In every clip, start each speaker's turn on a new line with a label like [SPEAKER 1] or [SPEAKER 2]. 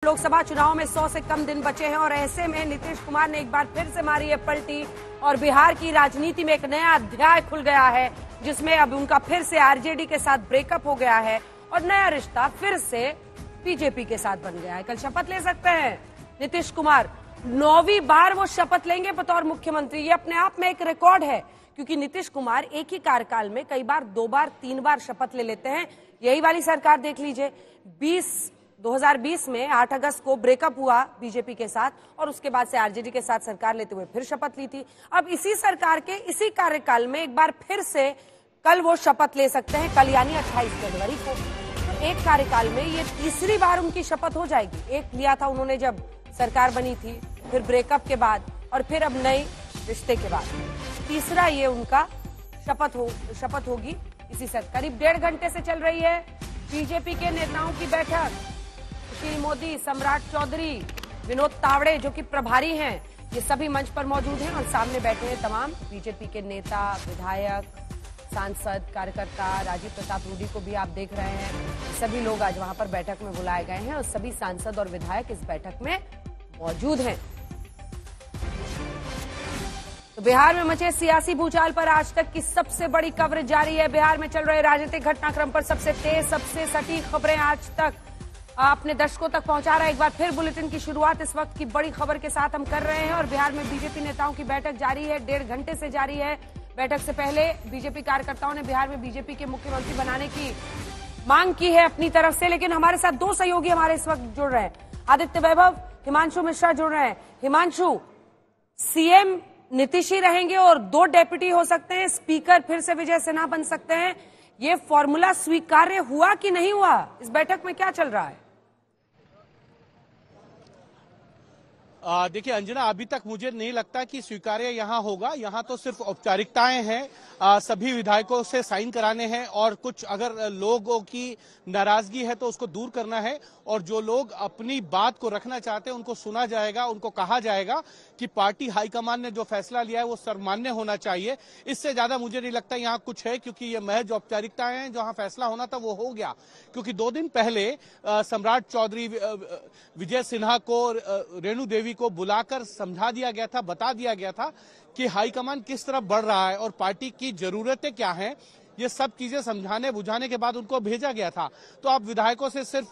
[SPEAKER 1] लोकसभा चुनाव में 100 से कम दिन बचे हैं और ऐसे में नीतीश कुमार ने एक बार फिर से मारी है पलटी और बिहार की राजनीति में एक नया अध्याय खुल गया है, जिसमें अब उनका फिर से आरजेडी के साथ ब्रेकअप हो गया है और नया रिश्ता फिर से बीजेपी के साथ बन गया है। कल शपथ ले सकते हैं नीतीश कुमार, 9वीं बार वो शपथ लेंगे बतौर मुख्यमंत्री। ये अपने आप में एक रिकॉर्ड है, क्योंकि नीतीश कुमार एक ही कार्यकाल में कई बार 2 बार 3 बार शपथ ले लेते हैं। यही वाली सरकार देख लीजिए, 2020 में 8 अगस्त को ब्रेकअप हुआ बीजेपी के साथ और उसके बाद से आरजेडी के साथ सरकार लेते हुए फिर शपथ ली थी। अब इसी सरकार के इसी कार्यकाल में एक बार फिर से कल वो शपथ ले सकते हैं, कल यानी 28 जनवरी को। तो एक कार्यकाल में ये तीसरी बार उनकी शपथ हो जाएगी। एक लिया था उन्होंने जब सरकार बनी थी, फिर ब्रेकअप के बाद और फिर अब नए रिश्ते के बाद तीसरा ये उनका शपथ होगी इसी सत्र। करीब 1.5 घंटे से चल रही है बीजेपी के नेताओं की बैठक। सुशील मोदी, सम्राट चौधरी, विनोद तावड़े जो कि प्रभारी हैं, ये सभी मंच पर मौजूद हैं और सामने बैठे हैं तमाम बीजेपी के नेता, विधायक, सांसद, कार्यकर्ता। राजीव प्रताप रूडी को भी आप देख रहे हैं। सभी लोग आज वहां पर बैठक में बुलाए गए हैं और सभी सांसद और विधायक इस बैठक में मौजूद हैं। तो बिहार में मचे सियासी भूचाल पर आज तक की सबसे बड़ी कवरेज जारी है। बिहार में चल रहे राजनीतिक घटनाक्रम पर सबसे तेज, सबसे सटीक खबरें आज तक अपने दर्शकों तक पहुंचा रहा है। एक बार फिर बुलेटिन की शुरुआत इस वक्त की बड़ी खबर के साथ हम कर रहे हैं और बिहार में बीजेपी नेताओं की बैठक जारी है, 1.5 घंटे से जारी है। बैठक से पहले बीजेपी कार्यकर्ताओं ने बिहार में बीजेपी के मुख्यमंत्री बनाने की मांग की है अपनी तरफ से, लेकिन हमारे साथ 2 सहयोगी हमारे इस वक्त जुड़ रहे हैं। आदित्य वैभव, हिमांशु मिश्रा जुड़ रहे हैं। हिमांशु, सीएम नीतीश ही रहेंगे और 2 डेप्यूटी हो सकते हैं, स्पीकर फिर से विजय सिन्हा बन सकते हैं। ये फॉर्मूला स्वीकार्य हुआ कि नहीं हुआ? इस बैठक में क्या चल रहा है?
[SPEAKER 2] देखिए अंजना, अभी तक मुझे नहीं लगता कि स्वीकार्य यहाँ होगा। यहाँ तो सिर्फ औपचारिकताएं हैं, सभी विधायकों से साइन कराने हैं और कुछ अगर लोगों की नाराजगी है तो उसको दूर करना है और जो लोग अपनी बात को रखना चाहते हैं उनको सुना जाएगा, उनको कहा जाएगा कि पार्टी हाईकमान ने जो फैसला लिया है वो सर्वमान्य होना चाहिए। इससे ज्यादा मुझे नहीं लगता यहाँ कुछ है, क्योंकि ये महज औपचारिकताएं हैं। जहां फैसला होना था वो हो गया, क्योंकि 2 दिन पहले सम्राट चौधरी, विजय सिन्हा को, रेणु देवी को बुलाकर समझा दिया गया था, बता दिया गया था कि हाईकमान किस तरफ बढ़ रहा है और पार्टी की जरूरतें क्या हैं। ये सब चीजें समझाने बुझाने के बाद उनको भेजा गया था। तो अब विधायकों से सिर्फ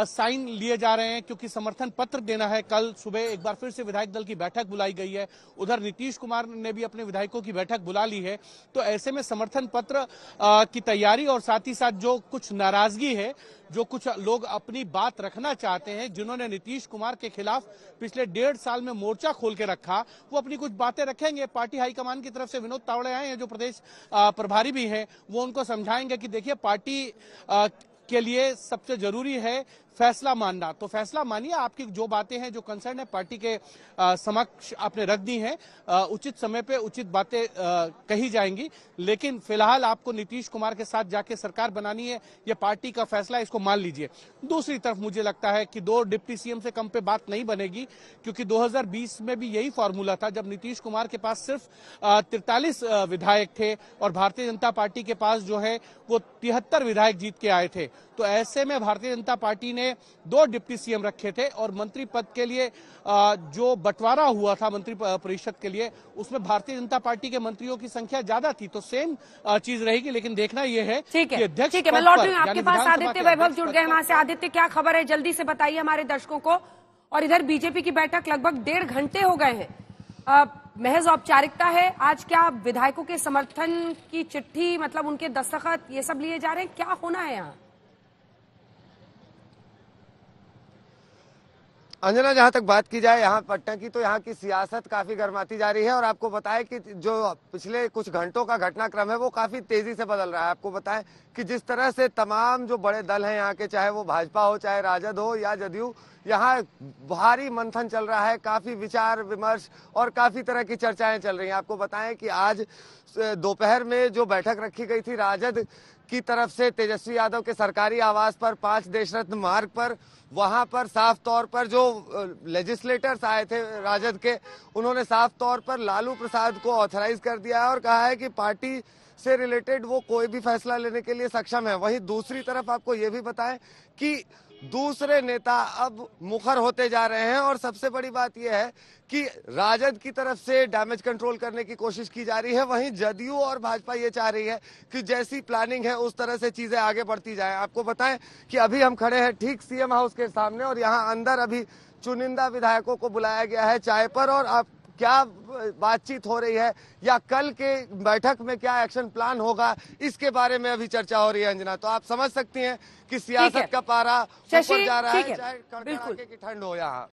[SPEAKER 2] साइन लिए जा रहे हैं, क्योंकि समर्थन पत्र देना है। कल सुबह एक बार फिर से विधायक दल की बैठक बुलाई गई है। उधर नीतीश कुमार ने भी अपने विधायकों की बैठक बुला ली है। तो ऐसे में समर्थन पत्र की तैयारी और साथ ही साथ जो कुछ नाराजगी है, जो कुछ लोग अपनी बात रखना चाहते हैं, जिन्होंने नीतीश कुमार के खिलाफ पिछले 1.5 साल में मोर्चा खोल के रखा, वो अपनी कुछ बातें रखेंगे। पार्टी हाईकमान की तरफ से विनोद तावड़े आए हैं जो प्रदेश प्रभारी भी हैं, वो उनको समझाएंगे कि देखिए पार्टी के लिए सबसे जरूरी है फैसला मानना। तो फैसला मानिए, आपकी जो बातें हैं, जो कंसर्न है, पार्टी के समक्ष आपने रख दी हैं। उचित समय पे उचित बातें कही जाएंगी, लेकिन फिलहाल आपको नीतीश कुमार के साथ जाके सरकार बनानी है। ये पार्टी का फैसला, इसको मान लीजिए। दूसरी तरफ मुझे लगता है कि 2 डिप्टी सीएम से कम पे बात नहीं बनेगी, क्योंकि 2020 में भी यही फॉर्मूला था, जब नीतीश कुमार के पास सिर्फ 43 विधायक थे और भारतीय जनता पार्टी के पास जो है वो 73 विधायक जीत के आए थे। तो ऐसे में भारतीय जनता पार्टी ने 2 डिप्टी सीएम रखे थे और मंत्री पद के लिए जो बंटवारा हुआ था मंत्री परिषद के लिए, उसमें भारतीय जनता पार्टी के मंत्रियों की संख्या ज्यादा थी। तो सेम चीज रहेगी, लेकिन देखना यह है कि अध्यक्ष,
[SPEAKER 1] ठीक है, मैं लौट रही हूं आपके पास। आदित्य वैभव जुड़ गए वहां से। आदित्य, क्या खबर है, जल्दी से बताइए हमारे दर्शकों को। और इधर बीजेपी की बैठक लगभग 1.5 घंटे हो गए हैं, महज औपचारिकता है। आज क्या विधायकों के समर्थन की चिट्ठी, मतलब उनके दस्तखत, ये सब लिए जा रहे हैं? क्या होना है यहाँ?
[SPEAKER 3] अंजना, जहां तक बात की जाए यहाँ पटना की, तो यहाँ की सियासत काफी गर्माती जा रही है और आपको बताएं कि जो पिछले कुछ घंटों का घटनाक्रम है वो काफी तेजी से बदल रहा है। आपको बताएं कि जिस तरह से तमाम जो बड़े दल हैं यहाँ के, चाहे वो भाजपा हो, चाहे राजद हो या जदयू, यहाँ भारी मंथन चल रहा है। काफी विचार विमर्श और काफी तरह की चर्चाएं चल रही हैं। आपको बताएं कि आज दोपहर में जो बैठक रखी गई थी राजद की तरफ से तेजस्वी यादव के सरकारी आवास पर 5 देश रत्न मार्ग पर, वहां पर साफ तौर पर जो लेजिस्लेटर्स आए थे राजद के, उन्होंने साफ तौर पर लालू प्रसाद को ऑथराइज कर दिया है और कहा है कि पार्टी से रिलेटेड वो कोई भी फैसला लेने के लिए सक्षम है। वहीं दूसरी तरफ आपको ये भी बताएं कि दूसरे नेता अब मुखर होते जा रहे हैं। और सबसे बड़ी बात यह है कि राजद की तरफ से डैमेज कंट्रोल करने की कोशिश की जा रही है, वहीं जदयू और भाजपा ये चाह रही है कि जैसी प्लानिंग है उस तरह से चीजें आगे बढ़ती जाएं। आपको बताएं कि अभी हम खड़े हैं ठीक सीएम हाउस के सामने और यहाँ अंदर अभी चुनिंदा विधायकों को बुलाया गया है चाय पर, और आप क्या बातचीत हो रही है या कल के बैठक में क्या एक्शन प्लान होगा, इसके बारे में अभी चर्चा हो रही है। अंजना, तो आप समझ सकती हैं कि सियासत का पारा ऊपर जा रहा है, चाहे कड़कड़ाके की ठंड हो यहाँ।